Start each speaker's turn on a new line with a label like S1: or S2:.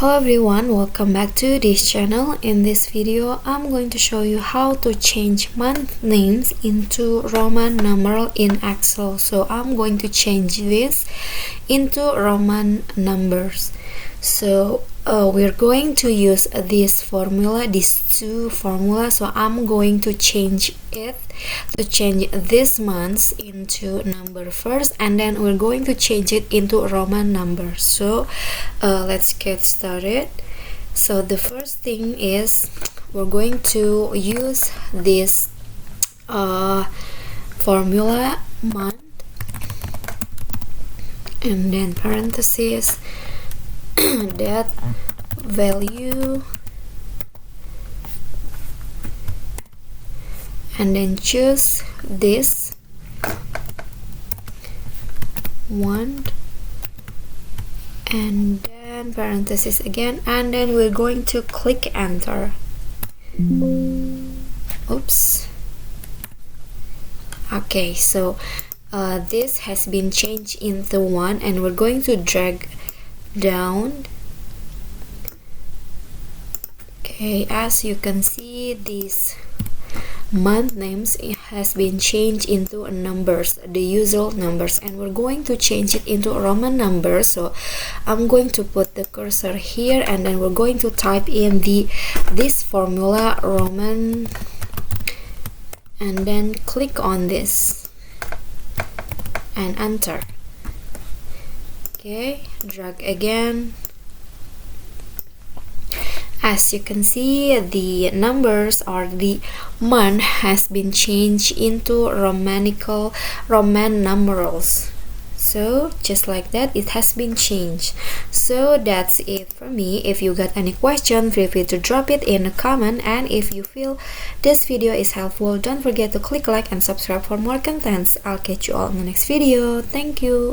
S1: Hello everyone, welcome back to this channel. In this video I'm going to show you how to change month names into Roman numeral in Excel. So I'm going to change this into Roman numbers. So we're going to use this formula, these two formulas. So I'm going to change this months into number first, and then we're going to change it into Roman numbers. So let's get started. So the first thing is we're going to use this formula month and then parentheses that value, and then choose this one and then parentheses again, and then we're going to click enter. Oops. Okay, so this has been changed into one, and we're going to drag down. Okay, as you can see, these month names has been changed into numbers, the usual numbers, and we're going to change it into Roman numbers. So I'm going to put the cursor here, and then we're going to type in this formula Roman, and then click on this and enter. Okay, drag again. As you can see, the numbers or the month has been changed into Roman numerals. So just like that, it has been changed. So that's it for me. If you got any question, feel free to drop it in a comment, and if you feel this video is helpful, don't forget to click like and subscribe for more contents. I'll catch you all in the next video. Thank you.